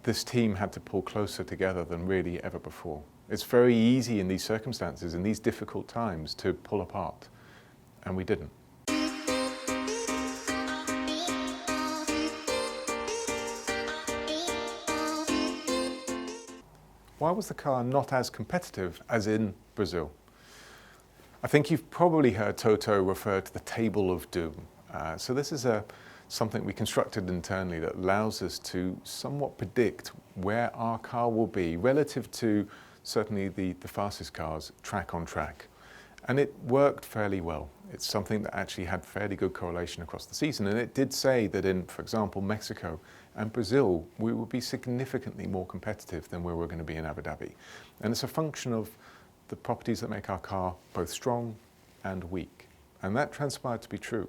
this team had to pull closer together than really ever before. It's very easy in these circumstances, in these difficult times, to pull apart, and we didn't. Why was the car not as competitive as in Brazil? I think you've probably heard Toto refer to the table of doom. So this is something we constructed internally that allows us to somewhat predict where our car will be relative to certainly the fastest cars track on track. And it worked fairly well. It's something that actually had fairly good correlation across the season. And it did say that in, for example, Mexico and Brazil, we would be significantly more competitive than we were going to be in Abu Dhabi. And it's a function of the properties that make our car both strong and weak. And that transpired to be true.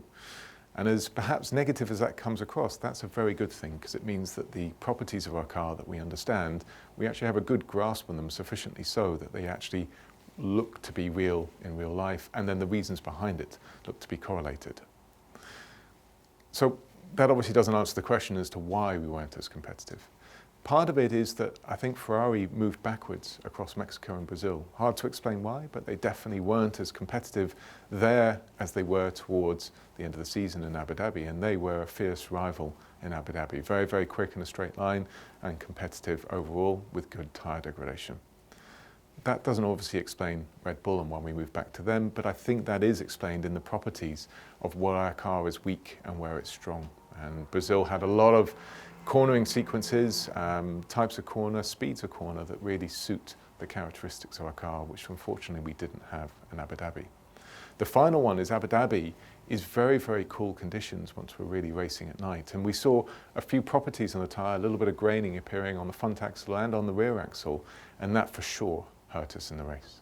And as perhaps negative as that comes across, that's a very good thing, because it means that the properties of our car that we understand, we actually have a good grasp on them, sufficiently so that they actually look to be real in real life, and then the reasons behind it look to be correlated. So that obviously doesn't answer the question as to why we weren't as competitive. Part of it is that I think Ferrari moved backwards across Mexico and Brazil. Hard to explain why, but they definitely weren't as competitive there as they were towards the end of the season in Abu Dhabi, and they were a fierce rival in Abu Dhabi. Very, very quick in a straight line and competitive overall with good tyre degradation. That doesn't obviously explain Red Bull and why we moved back to them, but I think that is explained in the properties of where our car is weak and where it's strong. And Brazil had a lot of cornering sequences, types of corner, speeds of corner that really suit the characteristics of our car, which unfortunately we didn't have in Abu Dhabi. The final one is Abu Dhabi is very, very cool conditions once we're really racing at night. And we saw a few properties on the tyre, a little bit of graining appearing on the front axle and on the rear axle, and that for sure hurt us in the race.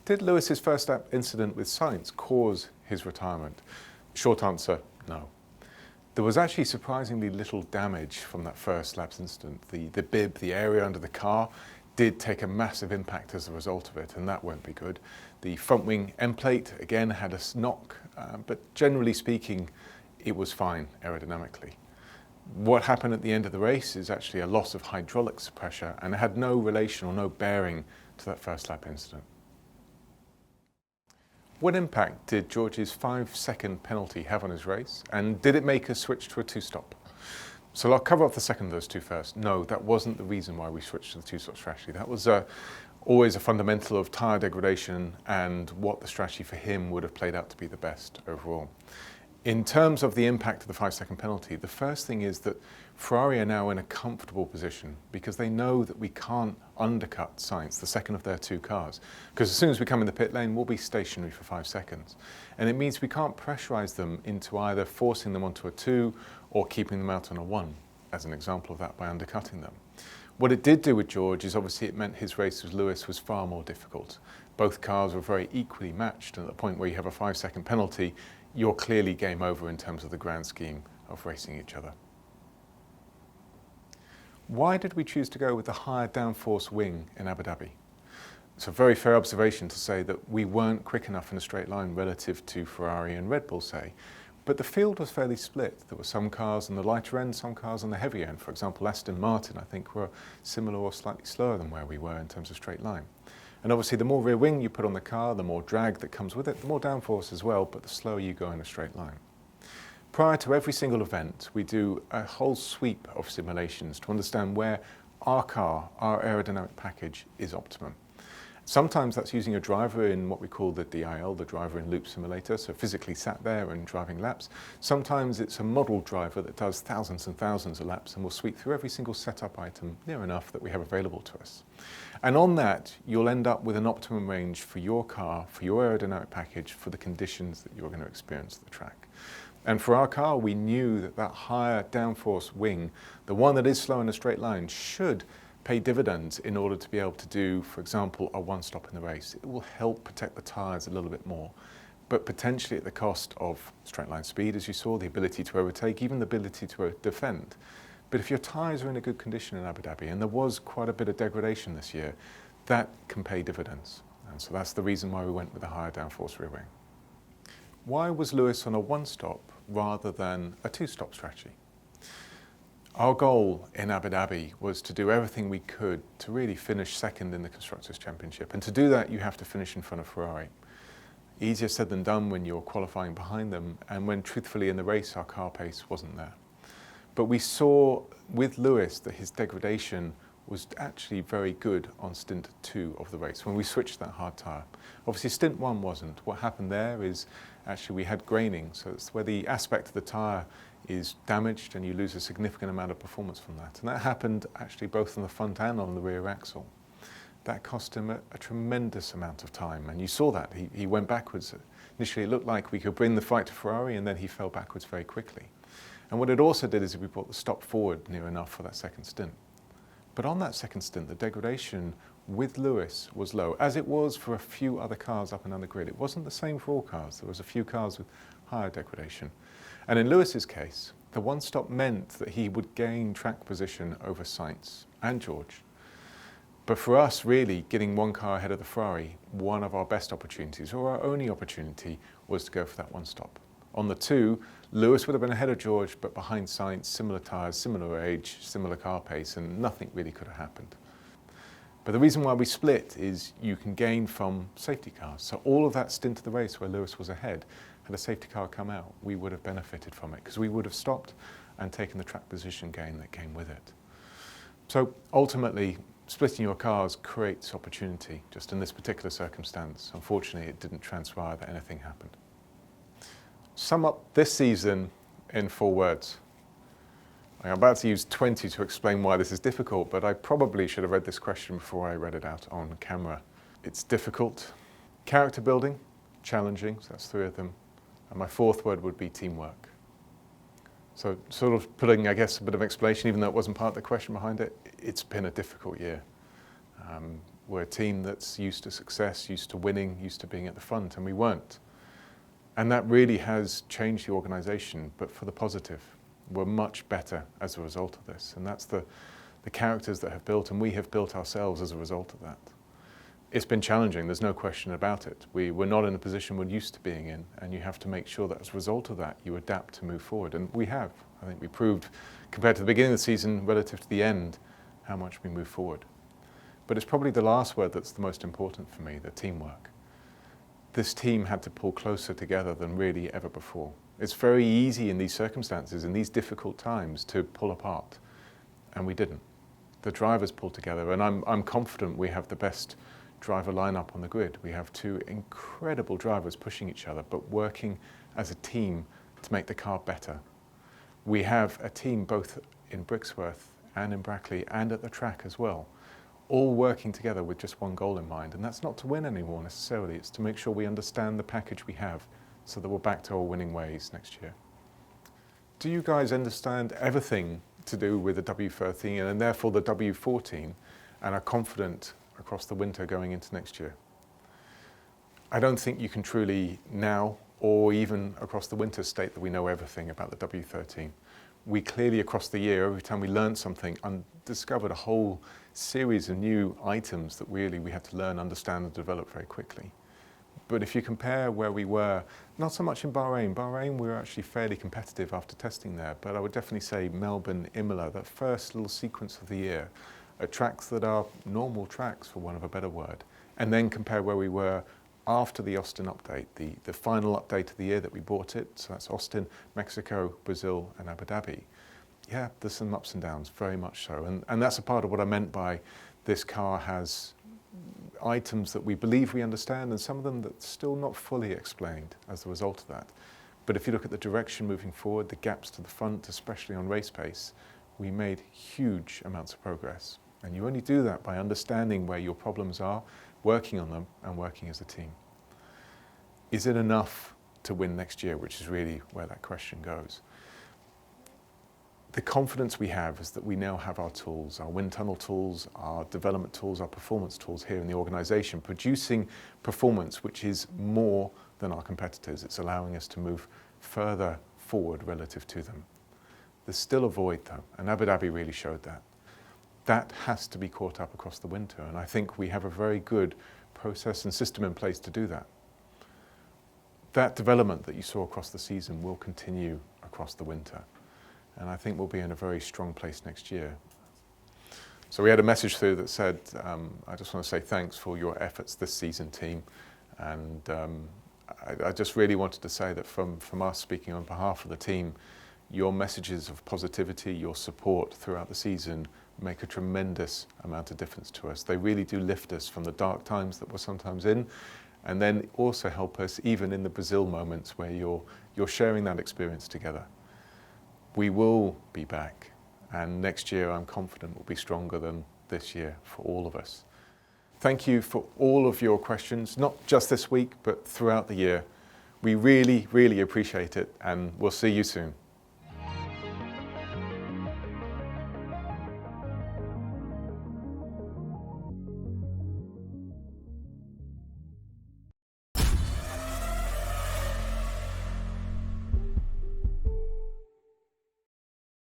Did Lewis's first lap incident with Sainz cause his retirement? Short answer, no. There was actually surprisingly little damage from that first lap's incident. The bib, the area under the car, did take a massive impact as a result of it, and that won't be good. The front wing end plate, again, had a knock, but generally speaking, it was fine aerodynamically. What happened at the end of the race is actually a loss of hydraulic pressure, and it had no relation or no bearing to that first lap incident. What impact did George's 5-second penalty have on his race, and did it make us switch to a two-stop? So I'll cover off the second of those two first. No, that wasn't the reason why we switched to the two-stop strategy. That was always a fundamental of tyre degradation and what the strategy for him would have played out to be the best overall. In terms of the impact of the 5-second penalty, the first thing is that Ferrari are now in a comfortable position because they know that we can't undercut Sainz, the second of their two cars. Because as soon as we come in the pit lane, we'll be stationary for 5 seconds. And it means we can't pressurize them into either forcing them onto a 2 or keeping them out on a 1, as an example of that, by undercutting them. What it did do with George is obviously it meant his race with Lewis was far more difficult. Both cars were very equally matched, and at the point where you have a 5-second penalty, you're clearly game over in terms of the grand scheme of racing each other. Why did we choose to go with the higher downforce wing in Abu Dhabi? It's a very fair observation to say that we weren't quick enough in a straight line relative to Ferrari and Red Bull, say. But the field was fairly split. There were some cars on the lighter end, some cars on the heavier end. For example, Aston Martin, I think, were similar or slightly slower than where we were in terms of straight line. And obviously, the more rear wing you put on the car, the more drag that comes with it, the more downforce as well, but the slower you go in a straight line. Prior to every single event, we do a whole sweep of simulations to understand where our car, our aerodynamic package, is optimum. Sometimes that's using a driver in what we call the DIL, the driver in loop simulator, so physically sat there and driving laps. Sometimes it's a model driver that does thousands and thousands of laps and will sweep through every single setup item near enough that we have available to us. And on that, you'll end up with an optimum range for your car, for your aerodynamic package, for the conditions that you're going to experience at the track. And for our car, we knew that that higher downforce wing, the one that is slow in a straight line, should pay dividends in order to be able to do, for example, a one-stop in the race. It will help protect the tyres a little bit more, but potentially at the cost of straight line speed, as you saw, the ability to overtake, even the ability to defend. But if your tyres are in a good condition in Abu Dhabi, and there was quite a bit of degradation this year, that can pay dividends. And so that's the reason why we went with a higher downforce rear wing. Why was Lewis on a one-stop rather than a two-stop strategy? Our goal in Abu Dhabi was to do everything we could to really finish second in the Constructors' Championship. And to do that, you have to finish in front of Ferrari. Easier said than done when you're qualifying behind them, and when truthfully in the race our car pace wasn't there. But we saw with Lewis that his degradation was actually very good on stint 2 of the race when we switched that hard tyre. Obviously stint 1 wasn't. What happened there is actually we had graining, so it's where the aspect of the tyre is damaged and you lose a significant amount of performance from that. And that happened actually both on the front and on the rear axle. That cost him a tremendous amount of time, and you saw that. He went backwards. Initially it looked like we could bring the fight to Ferrari, and then he fell backwards very quickly. And what it also did is we brought the stop forward near enough for that second stint. But on that second stint, the degradation with Lewis was low, as it was for a few other cars up and down the grid. It wasn't the same for all cars. There was a few cars with higher degradation. And in Lewis's case, the one stop meant that he would gain track position over Sainz and George. But for us, really, getting one car ahead of the Ferrari, one of our best opportunities, or our only opportunity, was to go for that one stop. On the 2, Lewis would have been ahead of George, but behind Sainz, similar tyres, similar age, similar car pace, and nothing really could have happened. But the reason why we split is you can gain from safety cars. So all of that stint of the race where Lewis was ahead, had a safety car come out, we would have benefited from it because we would have stopped and taken the track position gain that came with it. So ultimately, splitting your cars creates opportunity. Just in this particular circumstance, unfortunately, it didn't transpire that anything happened. Sum up this season in 4 words. I'm about to use 20 to explain why this is difficult, but I probably should have read this question before I read it out on camera. It's difficult. Character building, challenging, so that's 3 of them. And my 4th word would be teamwork. So sort of putting, I guess, a bit of explanation, even though it wasn't part of the question behind it, it's been a difficult year. We're a team that's used to success, used to winning, used to being at the front, and we weren't. And that really has changed the organisation, but for the positive. We're much better as a result of this, and that's the characters that have built, and we have built ourselves as a result of that. It's been challenging, there's no question about it. We're not in a position we're used to being in, and you have to make sure that as a result of that, you adapt to move forward. And we have. I think we proved, compared to the beginning of the season, relative to the end, how much we move forward. But it's probably the last word that's the most important for me, the teamwork. This team had to pull closer together than really ever before. It's very easy in these circumstances, in these difficult times, to pull apart, and we didn't. The drivers pulled together, and I'm confident we have the best driver lineup on the grid. We have 2 incredible drivers pushing each other, but working as a team to make the car better. We have a team both in Brixworth and in Brackley and at the track as well, all working together with just one goal in mind. And that's not to win anymore necessarily, it's to make sure we understand the package we have so that we're back to our winning ways next year. Do you guys understand everything to do with the W13 and therefore the W14 and are confident across the winter going into next year? I don't think you can truly now or even across the winter state that we know everything about the W13. We clearly across the year, every time we learned something, discovered a whole series of new items that really we had to learn, understand and develop very quickly. But if you compare where we were, not so much in Bahrain we were actually fairly competitive after testing there, but I would definitely say Melbourne, Imola, that first little sequence of the year, at tracks that are normal tracks, for want of a better word, and then compare where we were after the Austin update, the final update of the year that we bought it, so that's Austin, Mexico, Brazil and Abu Dhabi. Yeah, there's some ups and downs, very much so, and that's a part of what I meant by this car has items that we believe we understand and some of them that's still not fully explained as a result of that. But if you look at the direction moving forward, the gaps to the front, especially on race pace, we made huge amounts of progress. And you only do that by understanding where your problems are, working on them and working as a team. Is it enough to win next year, which is really where that question goes? The confidence we have is that we now have our tools, our wind tunnel tools, our development tools, our performance tools here in the organisation, producing performance which is more than our competitors. It's allowing us to move further forward relative to them. There's still a void though, and Abu Dhabi really showed that. That has to be caught up across the winter, and I think we have a very good process and system in place to do that. That development that you saw across the season will continue across the winter. and I think we'll be in a very strong place next year. So we had a message through that said, I just want to say thanks for your efforts this season, team. And I just really wanted to say that from us speaking on behalf of the team, your messages of positivity, your support throughout the season make a tremendous amount of difference to us. They really do lift us from the dark times that we're sometimes in, and then also help us even in the Brazil moments where you're sharing that experience together. We will be back, and next year I'm confident will be stronger than this year for all of us. Thank you for all of your questions, not just this week, but throughout the year. We really, really appreciate it, and we'll see you soon.